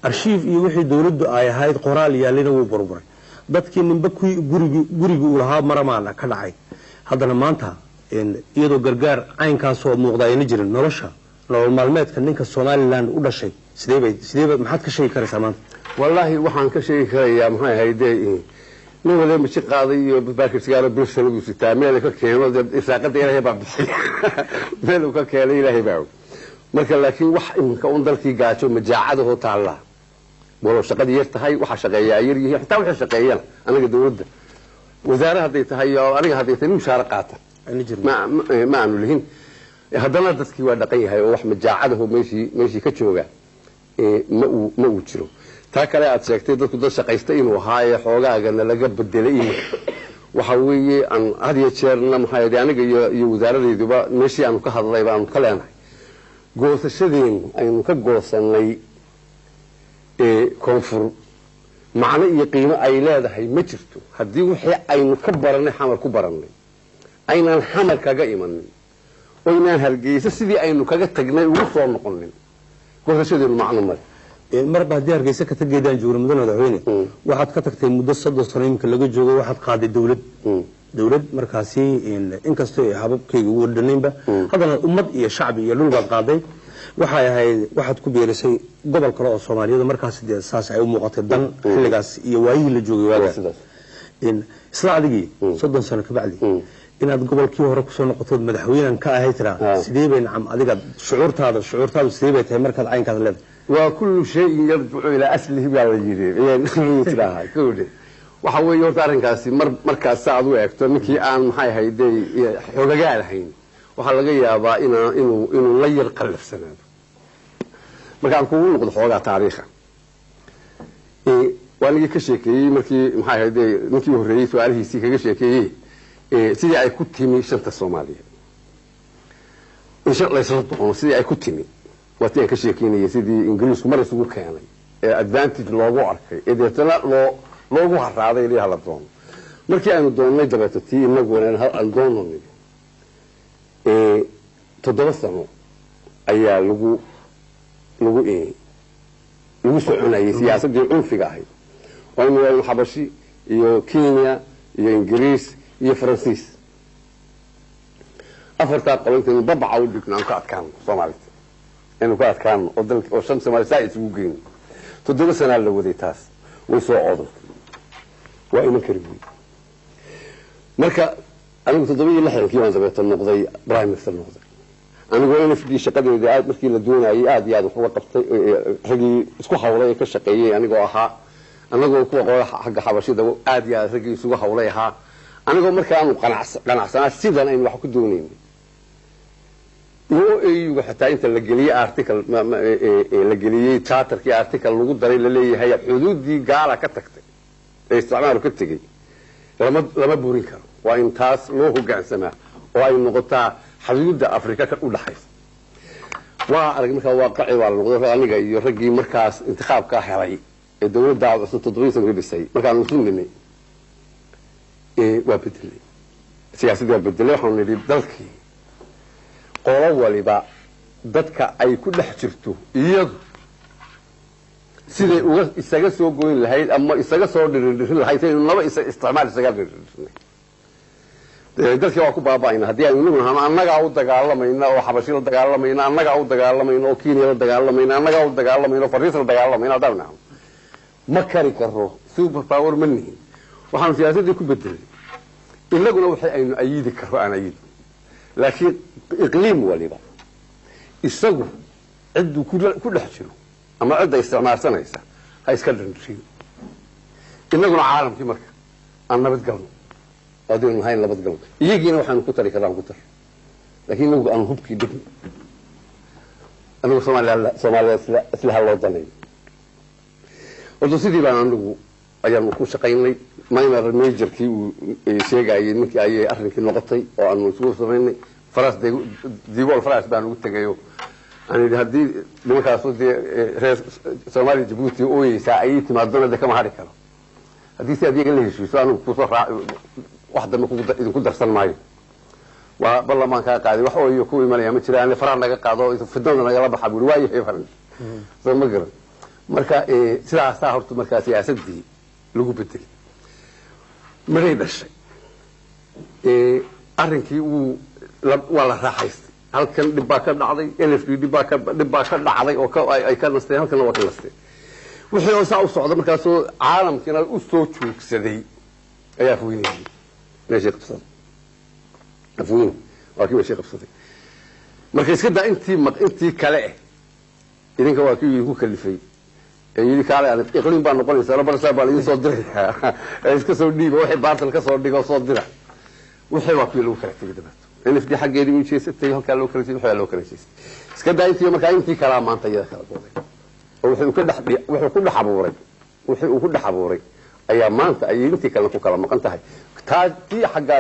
arshiif iyo wixii dawladdu ay ahayd qoraal yaalina way burburay dadkii ninba guriga uu lahaa maramaana ka dhacay haddana maanta iyadoo gargaar caynkaas oo muuqda ayna jirin nolosha nolol maalmeedka ninka Soomaaliland u dhashay sidee maxaad ka sheegi karaysaa maanta wallahi waxaan ka sheegi karayaa maxay hayday nin wada ma qaaday iyo baakir sigaar bulshadu sitaa meel ka keeno isaaqada ilaahay baa bixiyay meel ka keenay ilaahay baa marka laakiin wax inka un dalkii gaajo majaacadaho taala walo shaqadii yar tahay waxa shaqeeyaa yar yihiin xitaa waxa shaqeeyaan anaga dawladda wasaarada haday tahay iyo aniga haday tahay mushaar qaata ma aanu lihin haddana dadkii waa dhaqan yahay oo wax majaacadaho meeshii ka jooga ma uu jiro taa kale aad sheegtay dadku dad shaqaysta inuu ahaaye xoogaagana laga bedelay waxa weeye aan had iyo jeerna maxay aniga iyo wasaaradayduba meeshii aanu ka hadlay baan ka leenahay goosashadeen aynu ka goosanay koonfur macna iyo qiimo ay leedahay ma jirto haddii wixii aynu ka baranay xamar ku baranay aynaan xamar kaga imanin oo inaan hargeysa sidii aynu kaga tagnay ugu soo noqonin goosashadeenu macno male marba haddii hargeysa ka tageydaan joogno mudane madaxweyne waxaad ka tagtay muddo 3 sano iminka laga joogo waxaad qaaday dawlad markaasi inkastoo hababkayga ugu dhanaynba haddana ummad iyo shacbi iyo dhul baad qaaday waxay ahayd waxaad ku beerisay gobol kale oo Soomaaliyeed markaas saas ay u muuqatay dan xilligaas iyo waayihii la joogay waagaas إن إصلاح دقي صدق سنة كبعدي إن القبل كيه ركوسون قطود مدحوين كأهي ترى سديبين عم أديك شعورت هذا سديبين تمركز عين كذا لذ وكل شيء يرجع إلى أصله بالجيري يعني تراها كله وحوي يورتارن كاسي مركز ساعد وياكتو نكي آن محاي هيدي حوجا الحين وحلقة يابا إنه لا يرقلف سنة مركان كون نقول حوجا تاريخه وأنا كشيكي مركي محاي هيدي نكي الرئيس وعليه سيك كشيكي سيدي أي كتيمي شنطة الصومالية إن شاء الله يسلطون سيدي أي كتيمي واتين كشيكيني سيدي إنجليز مرة سوق كاني أدفانتج لوجو عرفي إذا تلا لوجو هالرعاة اللي هالطون مركي أنا دون ما جبت تي نقول أنا هالدون مني تدرسنا أي لوجو لوجو سعوني سياسة دي عنف جاهي وأنا الحبشي يو كينيا يو إنجليز يو فرنسيس أفرتا قلت إنه ضبع عودك نعم كان صومالي إنه كان قدرت والشمس ما ساعد سوقين تدرسنا اللي ودي تاس ويسوع عضل وإنه كريم مركا أنا متضمن اللحية كيف أنزبت النقضي برايم مثل النقضي أنا أقول أنا في شقة الوداعات مركي لدونا أي آد وحوة رجي اسكو حوالي كشقية أنا أقولها أنا أقول كوا حق حبشي ده آد رجي اسكو حواليها أنا أقول مركا أنا قناع سنة سيدا إنه وحكي دونين iyo xataa inta la geliyay article la geliyay charterkii article lagu daray la leeyahay xuduudii gaala ka tagtay ee isticmaalku ka tagay lama buurin karo waa in taas loo hoggaansamaa oo ay noqotaa xuduudda Afrika ka u dhaxaysa waa arag marka waaqi waa la noqday aniga iyo ragii markaas intiqaabka helay ee dawladda cusub tadriisan ka dhisay markaan u sunnimay waa bedelay siyaasadda bedelay waxaan nidhi dalkii qolo waliba dadka ay ku dhex jirto iyadu sidee uga isaga soo goyn lahayd ama isaga soo dhirin lahayd inuu laba isticmaal isaga dhirin dadka waa ku baabaayna hadii aynu nugnahay annaga u dagaalamayna oo xabashi la dagaalamayna annaga u dagaalamayna oo Kenya la dagaalamayna annaga u dagaalamayna Fariis la dagaalamayna dalna ma kari karo super power manni waxaan siyaasadda ku bedelay ilaguna waxay aynu ayidi karo aan ayid laakiin إقليم وليبا يسوي عدو كل حشرو أما عدة استعمار سنة يسا هاي يسكدر نشيل إنه قلنا عالم في مركز أنا بتقلنا أدون هاي اللي بتقلنا يجينا وحنا كتر كلام كتر لكن لو أنا هبكي دقني أنا صومالي أسلها الله ضلني وتصيدي بقى عنده أيام نكون شقين لي ما يمر ميجر كي شيء جاي إنك أي أخر كي نقطي أو أن نسوي صغيرني فراس ديقول فراس بان وتجايو أنا هدي لما كان صوتي سومالي جيبوتي أوي ساعيتي ما الدنيا ده كم حركة هدي سيدي قال لي شو سأنا كوسا واحدة ما كنت درسان معي والله ما كان قاعد وحوي يكوي مالي ما ترى أنا فران لقى قاضي في الدنيا أنا يلا بحبول واي في فرن زي ما قرر مركا ساعة هرت مركا سياسة دي لقوا بدل مريض الشيء أرنكي ولا راحيست هل كان دباكة نعضي ألف دباكة نعضي أو أي كان نستي هل كان وكل نستي وحيو ساعة صعدة مركاسو عالم كنا الأسطوش كسدي أي أفويني ماشي قصد أفوين واكيد ماشي قصدي مركز كده أنت كلاء إذا كواكيد يكون كلفي يجي كلا يعني إقليم بان نقول إنسان برسا بالين صدره إسكسر دي واحد بارتل كسر دي وصدره وحيو واكيد لو كرتي كده إن في حاجة دي من شيء ستة هل لو كرتي وحيو لو كرتي إسكده أنت يوم كأنت كلام أنت يا خلاص وحيو كل حبوري وحيو كل حبوري أيام ما أنت أي أنت كلام ما كنت هاي تاجي حاجة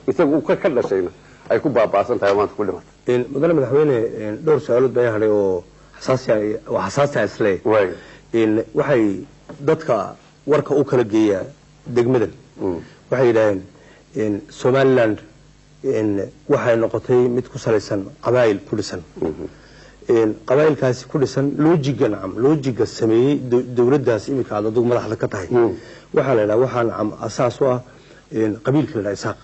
يسوي كل شيء أي كوبا باس أنت أيام كل ما مدلنا مدحوينه دور سؤالات بيها عليه وحساسة إسلام إن وحي ضدك ورك أوكل جيا دجمدل وحي لين إن سوماليلاند إن وحي نقطي متكسر سن قبائل كل سنة إن قبائل كاس كل سنة لوجيك نعم لوجيك السمي دولة داس إمك على ضوء مرحلة كتاهي وحنا وحنا أساسها إن قبيل كل العساق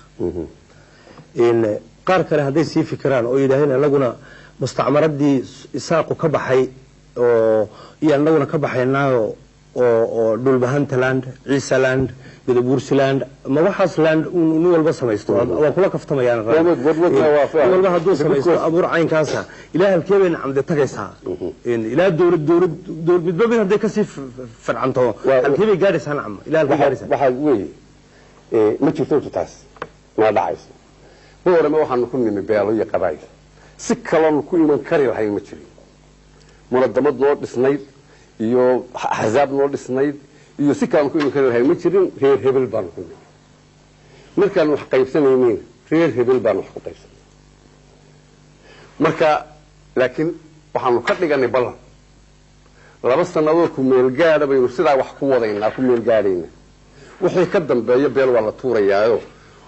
إن قارك هذا سي فكران أو إذا هنا لقونا مستعمرات دي إساق وكبحي أو يعني لقونا كبحي إنه oo dhulbahantaland ciisaland gadabuursiland ma waxaas land nin walba samaysto waa kula kaftamayaan walba hadduu samaysto abuur caynkaasa ilaa halkee bay nacamde tagaysaa ilaa dowlad midba mid hadday kasii farcanto halkee bay gaadhaysaa nacam ilaa halkee gaadhaysaa waxaa weeye ma jirto taas ma dhacayso boorama waxaanu ku nimi beelo iyo qabaayil si kaloon ku iman kari lahayn ma jirin munadamad noo dhisnayd iyo axzaab noo dhisnayd iyo si kaloon ku iman kari lahayn ma jirin reer hebel baanu ku nimi markaan wax qaybsanaynin reer hebel baanu wax ku qaybsanay marka laakiin waxaanu ka dhiganay ballan 2 sannadood ku meel gaadha baynu sidaa wax ku wadaynaa ku meel gaadhayna wixii ka dambeeya beel waa la tuurayaayo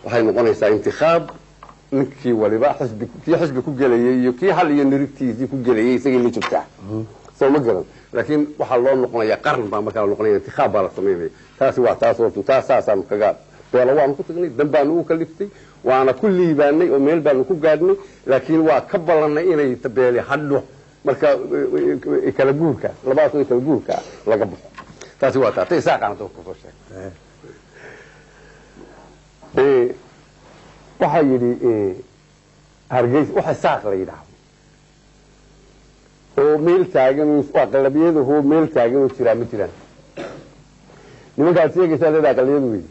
waxay noqonaysaa intikhab ninkii waliba xisbi ku gelayay iyo kii hal iyo nirigtiisii ku gelayay isagii la jirtaa soo ma garan laakiin waxaa loo noqonayaa qaran baa markaa noqonaya intikhab baa la sameynaya taasi waa taas oo taasaasaanu kaga beelo waanu ku tagnay dan baanu u kaliftay waana ku liibaanay oo meel baanu ku gaadhnay laakiin waa ka ballanay inay beeli hadho marka kala guurka labaad kala guurka laga baxo taasi waa taas isaaqana ku soo sheegay waxaa yidhi hargeysa waxa saaq la yidhaahdo oo meel taagan aqlabiyadahoo meel taagan oo jiraa ma jiraan nimankaad sheegaysaa leeda aqlabiyadu wey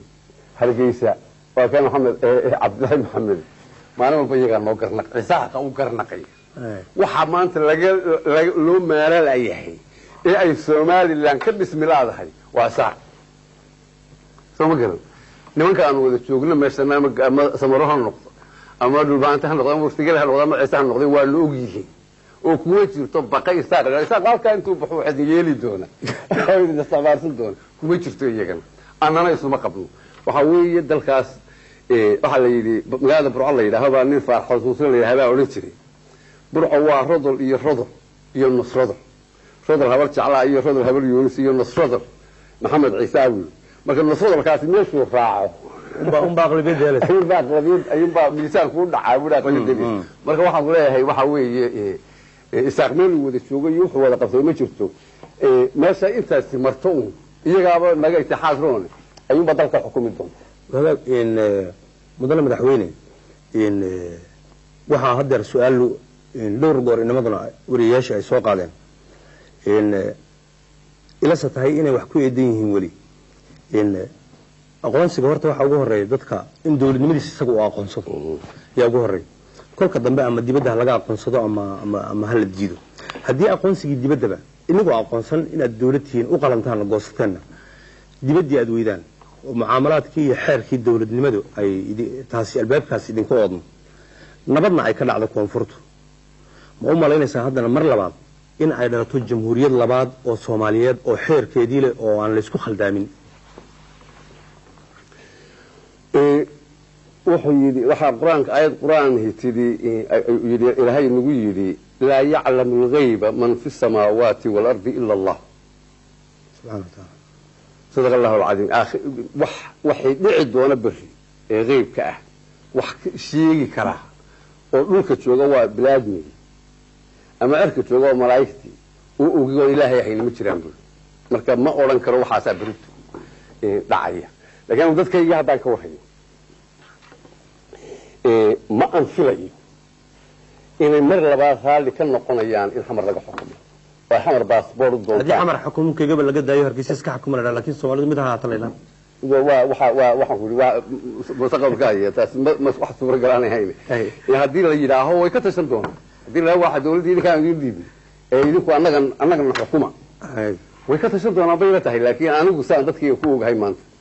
hargeysa waa kan maxamed cabdillaahi maxamed maalin walba iyagaa noo garnaqay saaqa u garnaqay waxaa maanta loo maalaalayahay ee ay somalilan ka dhismi laadahay waa saaq soo ma garan nimanka aan wada joogno meeshana ama samaro ha noqdo ama dhulbaanta ha noqdo ama waqtigal ha noqdo ama ciise ha noqdo waa la og yihiin oo kuma jirto baqay isaaq halkaa intuu baxo waxaad yeeli doona oo idin sabaarsan doona kuma jirto iyagana annana isuma qabno waxa weeye dalkaas waxa la yidhi magaalada burco la yidhaaho baa nin faar xusuusin la yidhaha baa odhan jiray burco waa rodol iyo nusrodol rodol habar jeclaa iyo rodol habar yuunus iyo nusrodol maxamed ciisaawi marka nusrodolkaasi meeshuu raaco unbaa aqlabiyad ayuunbaa miisaan kuu dhacaa budaa aqlabiyad marka waxaan ku leeyahay waxa weeye isaaq meel uu wada joogo iyo wuxuu wada qabtay ma jirto meesha intaasi marto un iyagaaba naga itixaad roon ayuunbaa dalka xukumi doonta mudane madaxweyne waxaa haddeer su-aal dhowr goor inamaduna wariyayaasha ay soo qaadeen ilase tahay inay wax ku eedan yihiin weli aqoonsiga horta waxaa ugu horeeya dadka in dowladnimadiisa isaga uu aqoonsado ayaa ugu horeeya kolka dambe ama dibadda laga aqoonsado ama hala diido haddii aqoonsigii dibaddaba inagoo aqoonsan inaad dowlad tihiin u qalantaan goosateenna dibaddii aad weydaan oo mucaamalaadkii iyo xeerkii dowladnimadu ay taasi albaabkaas idinku oodno nabadna ay ka dhacdo koonfurtu ma u malaynaysaa haddana mar labaad in ay dhalato jamhuuriyad labaad oo soomaaliyeed oo xeerkeedii leh oo aan laysku khaldaamin wuxuu yidhi waxaa qur-aanka aayad qur-aan tidhi ilaahay nagu yidhi laa yaclamu alghayba man fi samaawaati waalardi ila allah subxana wa taala sadaqa allahu alcadiim waxay dhici doona berri ee qeybka ah wax sheegi karaa oo dhulka jooga waa bilaadmigii ama erka jooga waa malaa'igtii oo ogigoon ilaahay ahayn ma jiraan buri marka ma odhan karo waxaasaa berritu dhacaya laakiin dadkayga haddaan ka warhayo ma anfilayo inay mar labaad raalli ka noqonayaan in xamar laga xukumo waa xamar baasboor u doontaa haddii xamar xukumkeygaba laga daayo hargeysa iska xukuma la laakiin soomaalidu mid ahaata leelan waxaan ku yidhi waa mustaqbalkaaya taas wax suuragal aan ahayn haddii la yidhaaho way ka tashan doonaa haddii la waxa dawladda idinkaan idin dhiibin ee idinku annagana xukuma way ka tashan doonaan bay la tahay laakiin anigu saan dadkayga ku ogahay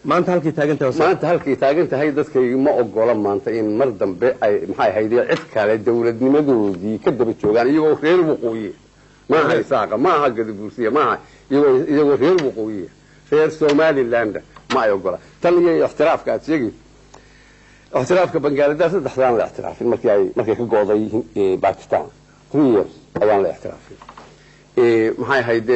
maanta halkay taagan tahay dadkayga ma ogola maanta in mar dambe ay maxay ahayd cid kale dawladnimadoodii ka daba joogaan iyagoo reer waqooyi maaha isaaqa maaha gadabuursiya maaha iyagoo reer waqooyi reer somaliland ma ay ogola tan iyo ixtiraafka aad sheegayso ixtiraafka bangladesh 3 sano la ixtiraafin markay ka gooday Pakistan 3 years ayaan la ixtiraafin maxay ahayd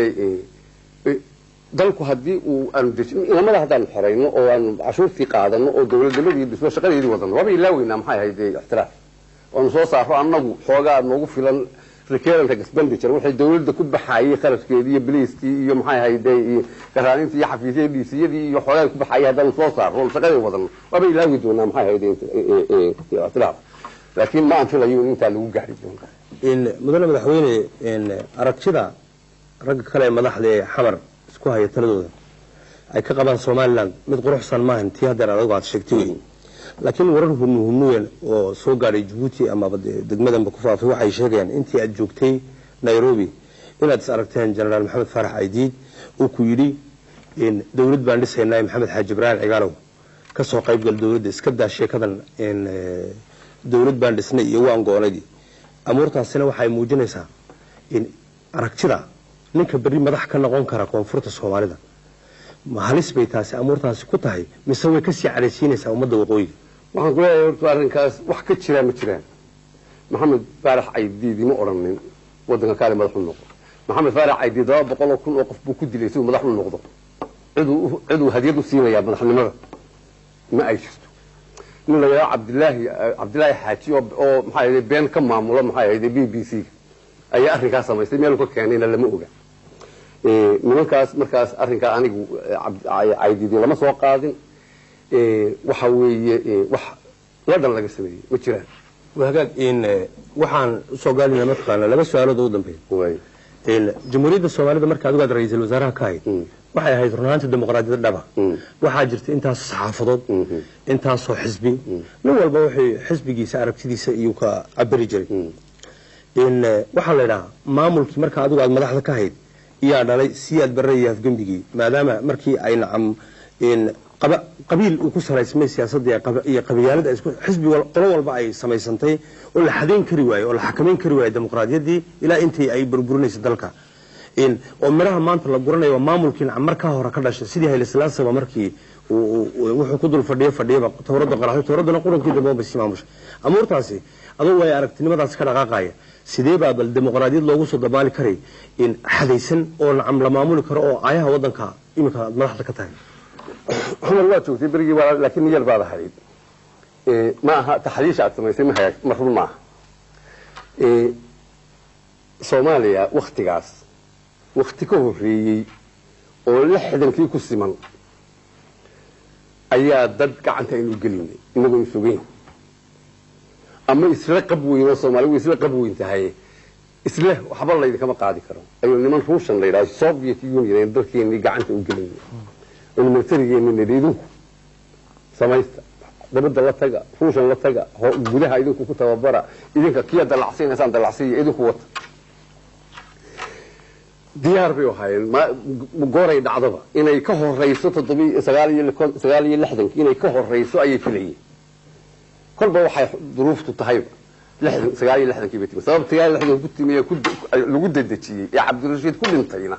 dalku haddii uu aan inamada haddaan xorayno oo aan cashuurtii qaadano oo dawladnimadii dhismo shaqadeedii wadano waaba ilaaweynaa maxay ahayd ixtiraaf oonu soo saaro annagu xoogaa noogu filan recurrent expenditure waxay dawladda ku baxayay kharashkeedii iyo biliiskii iyo maxay hayday qaraanintii iyo xafiisyadii iyo xoolaha ku baxayay haddana soo saar rol shaqada wadan waba ilaawi doonaa maxay hayday islaam laakiin ma anfilayo inta lagu gaari doonaa in mudane madaxweyne in aragtida rag kale madaxda ee xamar isku haya taladooda ay ka qabaan Soomaaliland mid quruxsan ma intii hadda adigu aad sheegtay laakiin warar hunuun oo soo gaaray Djibouti ama degmadan ku faafay waxay sheegayaan intii aad joogtay Nairobi inaad aragteen General Maxamed Farax Aydiid oo ku yiri in dawlad baan dhisaynaa Maxamed Xaaji Ibrahim Cigaalow ka soo qayb gal dawladda iska daa sheekadan in dawlad baan dhisnay iyo waan go'aanay amuurtaasina waxay muujinaysaa in aragtida ninka bari madax ka noqon kara koonfurta Soomaalida ma halis bay taasi amuurtaasi ku tahay mise way ka sii careysiinaysaa ummadda waqooyiga waxaan ku leeyahay horta arrinkaas wax ka jira ma jiraan maxamed faarax Aydiid ma oranin wadanka kale madax u noqdo maxamed faarax Aydiid 200 kun oo qof buu ku dilay si uu madax u noqdo ciduu hadiyad u siinaya madaxnimada ma ay jirto nin la yiraahdo Cabdilaahi Xaaji oo maxay ahayd been ka maamulo maxay ahayd BBC ayaa arrinkaas samaystay meel ka keenayna lama oga nimankaas markaas arrinka anigu Aydiid lama soo qaadin waxa weeye wax ladan laga sameeyay ma jiraan wahagaag in waxaan soo gaalinaa markaan laba su'aalood oo dambeeyay in jamhuuriyadda Soomaalida marka adigu aad ra'iisul wasaaraha ka ahayd waxay ahayd runaanta dimuqraadiyadda dhaba waxaa jirta intaas saxaafadood intaas soo xisbi nin walba wixii xisbigiisa aragtidiisa iyo ka cabiri jiray in waxa la yiraahdaa maamulkii marka adigu aad madaxda ka ahayd yaa dhalay siyaad barreeyay afgambigii maadaama markii ay nacam in qabiil uu ku saleysmay siyaasadda iyo qabiilada isku xisbi qolo walba ay samaysantay oo la xadeyn kari waayo oo la xakameyn kari waayo dimuqraadiyadii ilaa intii ay burburinayso dalka in oo miraha maanta la guranayo maamulkiina marka hore ka dhashay sidii Hayle Salaasaba markii wuxuu ku dul fadhiyaba tawrada qaraxay tawradana qurankii dambe basi maamusha amuurtaasi adoo way aragtinimadaas ka dhaqaaqaya sidee baa bal dimuqraadiyad loogu soo dabaali karay in xadaysan oo nacam la maamuli karo oo ayaha wadanka imika madaxda ka tahay xumar waa joogtay berigii waa laakiin yar baad ahayd ma aha taxriish aad samaysay ma hayay marxuum ma Soomaaliya waqtigaas waqti ka horeeyay oo 60kii ku siman ayaa dad gacanta inuu gelinay inagoo sugayn ama isla qabweyn Soomaaliya isla qabweyn tahay isla waxba la idin kama qaadi karo ayuu niman Ruushan la yiraahdo Soviet Union dalkeeni gacanta u gelinay المرتريين نريدو سمايستا dabada la taga fuushan la taga gudaha idinku ku tababara idinka kiya dalacsiinaysan dalacsiin idinku wata diyaar bay waxayeen ma gooray dhacdaba inay ka horeyso 9 inay ka horeyso ayay filayeen kolba waxay duruuftu tahay 9 kii bitii sabab 9 ku timiyay lagu dadajiyay ee Cabdirashiid ku dhintayna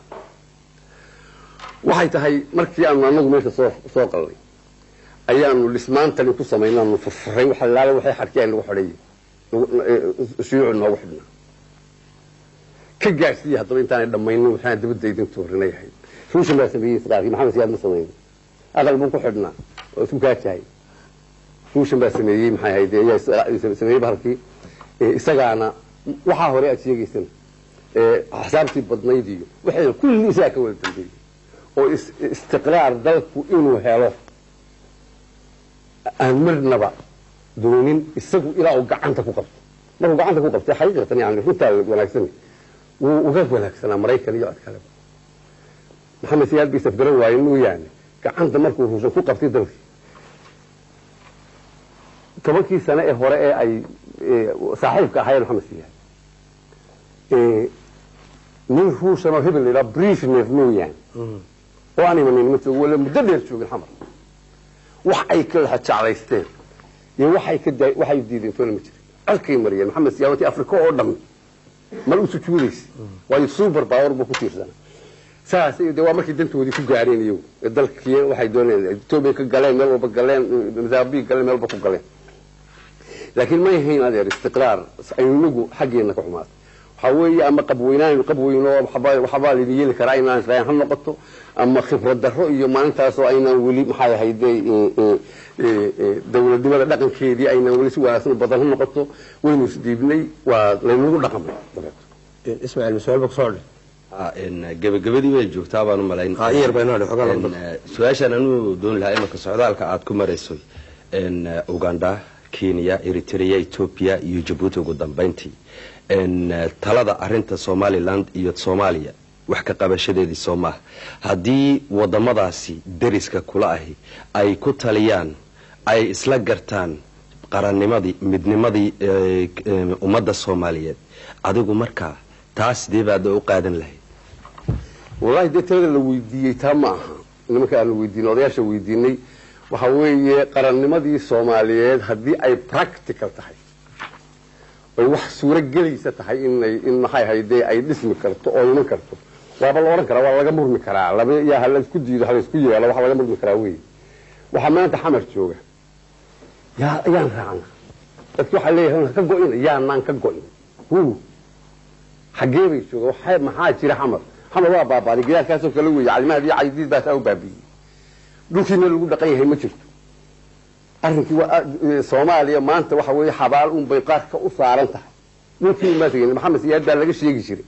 waxay tahay markii aan anagu meesha soo qalay ayaanu lismaanta ku sameeynaanu furfuray waxa laala waxay xarkeen lagu xidhay shuyuuc noogu xidhnaa ka gaarsiiyay haddaba intaan dhamayno waxaan dibadda idin toorinayay ruushan baa sameeyay isqaaqi maxamed siyaad ma sameeyay aqal buu ku xidhnaa oo isku gaajahay ruushan baa sameeyay maxay ahayd ayaa sameeyay barkii isagaana waxa hore aad sheegaysan xisaabtii badnaydiyo waxay kulli isaa ka wada dambeeyay oo istiqraar dalku inuu helo amarnaba doonin isagu ilaa uu gacanta ku qabto markuu gacanta ku qabtay xaqiiqatan yani runta wanaagsan uu uga wanaagsanaa Mareykan iyo adkale Maxamed Siyaad bi safgaran waayay inuu yaani gacanta markuu ruusan ku qabtay dalka 10 sano ee hore ee ay saaxiibka ahaayeen Maxamed Siyaad nin ruusan oo hebel ila Brezhnev inuu yaani oo aan imanin mid wala muddo dheer joogay xamar wax ay kala jaclaysteen iyo waxay diideen toona ma jirin alkay mariyay Maxamed Siyaad Afrika oo dhan mal u sujuudaysay way super power buu ku tiirsanaa saasay waa markii dantoodii ku gaareen iyo dalkii waxay doonayeen Ethiopia ka galeen meel walba galeen Mozambique galeen meel walba ku galeen laakiin ma yahayn adeer istiqraar ayuugu xageena ka xumaad waxa weeye ama qabweyno waxba la yeeli karaa inaan israayn han noqoto ama khibrad darro iyo maalintaas oo aynaan wali maxay hayday dawladnimada dhaqankeedii aynaan wali si wanaagsan badan noqoto waynu isdiibnay waa laynagu dhaqamay ismaaciil su'aal baa ku soo gabagabadii way joogtaa baan u malayn su-aashaan anuu doon lahaa imanka socdaalka aad ku marayso Uganda, Kenya, Eritrea, Ethiopia iyo Djibouti ugu dambeyntii talada arinta Somaliland iyo Soomaaliya wax ka qabashadeedii Soomaah haddii wadamadaasi dariska kula ahi ay ku taliyaan ay isla gartaan qarannimadii midnimadii ummadda Soomaaliyeed adigu markaa taas deebaad u qaadan lahayd والله ده ترى اللي ويدي تمام إنما كان ويدين ورياش ويديني وحوي قرنمدي الصوماليات هدي أي practical تحي وح صورة جليسة تحي إن هاي ده أي اسم كرتو أو يوم كرتو وابلورن كرا ولا جمر مكرا لا يا هلا سكودي هلا سكودي ولا وح ولا جمر مكراوي وحمان تحمل شوجة يا نعم تكو حليه هنا كجوين يا نعم كجوين هو حجيبي شو وح محاجر حمر حمر waa baabaaday gidaarkaas oo kala weeyay calimaadii caydiid baa taa u baabiyay dhulkiina lagu dhaqan yahay ma jirto arrinkii waa Soomaaliya maanta waxa weeye xabaal un bay qaarka u saaran tahay dhulkii ma tagay maxamed siyaad baa laga sheegi jiray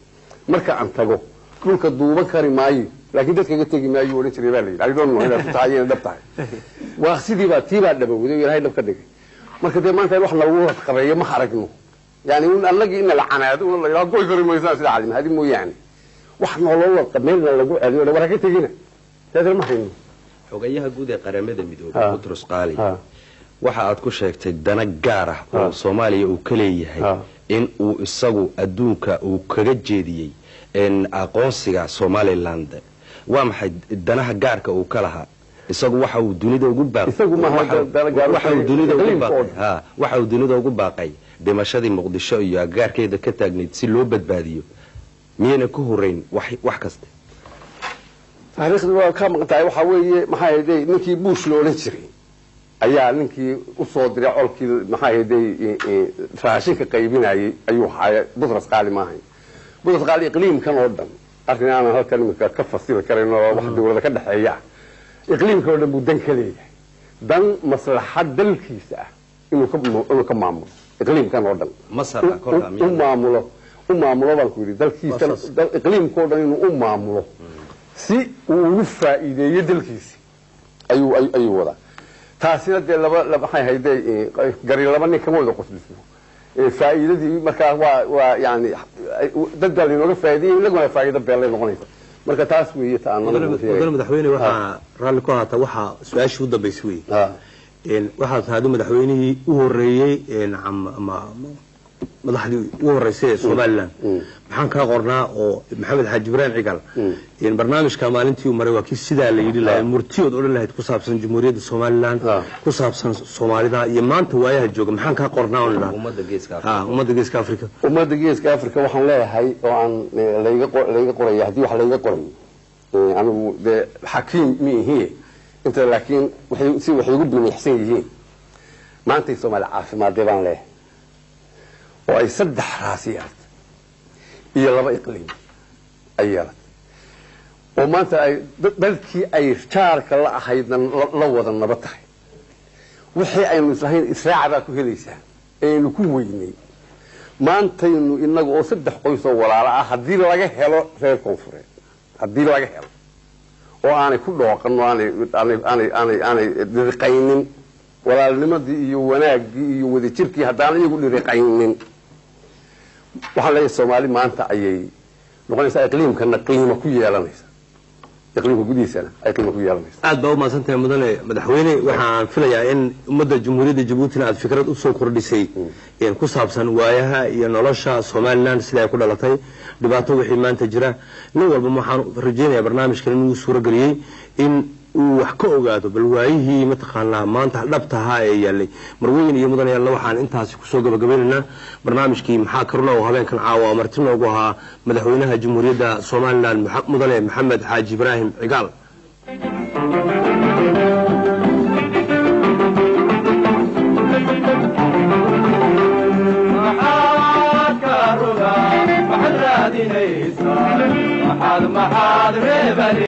marka aan tago dhulka duuban kari maayo laakiin dadka ka tagi maayo wala jiray baa la yiraahdo inuu inaad taayeen dab tahay waa sidii baa tiiba dhabawday ilaahay dab ka dhigay marka de maanta wax lagu qabeeyo ma xaragno yani annagii in la canaado la yiraahdo goy kari maysaa sida calimaadii mooyaane waxna loo qameelna lagu celiyo wala ka tagina taasir ma hayno xogayaha guud ee qaramada midoobay Butros Qali waxa aad ku sheegtay dana gaar ah oo Soomaaliya uu ka leeyahay in uu isagu adduunka uu kaga jeediyay in aqoonsiga Somaliland waa maxay danaha gaarka uu ka lahaa isagu waxa uu dunida ugu baaqay isagu ma waxa uu dunida ugu baaqay dhimashadii Muqdisho iyo gaarkeeda ka taagneed si loo badbaadiyo miyana ku horeyn wax kasta taariikhdu waa ka maqtay waxa weeye maxay ahayd ninkii Bush loo oran jiray ayaa ninkii u soo diray colkii maxay ahayd raashinka qaybinayay ayuu haay Butros Qali maahay Butros Qali iqliimkan oo dhan arrinana halkan imika ka fasir karayno wax dawladda ka dhaxeeya iqliimka oo dhan buu dan ka leeyahay dan maslaxad dalkiisa inuu ka maamulo iqliimkan oo dhan masar kolka maamulo baan ku yiri dalkiisa iqliimkoo dhan inuu u maamulo si uu ugu faa'iideeyo dalkiisa ayuu wada taasina de laba maxay hayday gari laba nin kama wada qosliso faa'iidadii markaa waa yani dadal inooga faa'iideeyay laguna faa'iido beelay noqonaysa marka taas weeye taanada madaxweyne waxa raali ku ahaata waxa su'aashu u dambeysay waxa taadu madaxweynihii u horeeyay madaxdii u horeysay Somaliland maxaan ka qornaa oo maxamed xaaji ibraahim cigal in barnaamijka maalintii uu maray waa kii sida la yiri la murtiyood oo lahayd ku saabsan jamhuuriyadda Somaliland ku saabsan Soomaalida iyo maanta waayaha jooga maxaan ka qornaa oo ummadda geeska Afrika ummadda geeska Afrika waxaan leeyahay oo aan layga qoray hadii wax layga qoray anigu de xakiim miihi inta laakiin waxay ugu biixsan yihiin maanta Soomaali caafimaad baan leeyahay oo ay saddex raasiyad iyo laba iqliim ayala oo maanta ay dalkii ay jaarka la ahaydna la wada nabad tahay wixii aynu islahayn israaca ku helaysaa aynu ku weynay maanta inagu oo saddex qoys oo walaalo ah hadii laga helo reer koonfureed hadii laga helo oo aanay ku dhooqan aanay dhiriqaynin walaalnimadii iyo wanaagii iyo wadajirkii haddaan iyagu dhiriqaynin waxaan leeyahay Soomaali maanta ayay noqonaysaa iqliimkana qiimo ku yeelanaysa iqliimka gudihiisana ay qiimo ku yeelanaysa aad baa u maasantahay mudane madaxweyne waxaan filayaa in ummadda jamhuuriyadda Djibouti aad fikrad u soo kordhisay in ku saabsan waayaha iyo nolosha Somaliland sida ay ku dhalatay dhibaato wixii maanta jira nin walba waxaan rajaynayaa barnaamijkan inuu suuro galiyay in uu wax ka ogaado bal waayihii mataqaanaa maanta dhabtaha ee yaalay marweyn iyo mudane yalla waxaan intaas ku soo gabagabeynaa barnaamijkii maxaa karuna oo habeenkan caawa martin ugu ahaa madaxweynaha jamhuuriyadda Somaliland mudane maxamed xaaji ibraahim cigaal maxaad reebali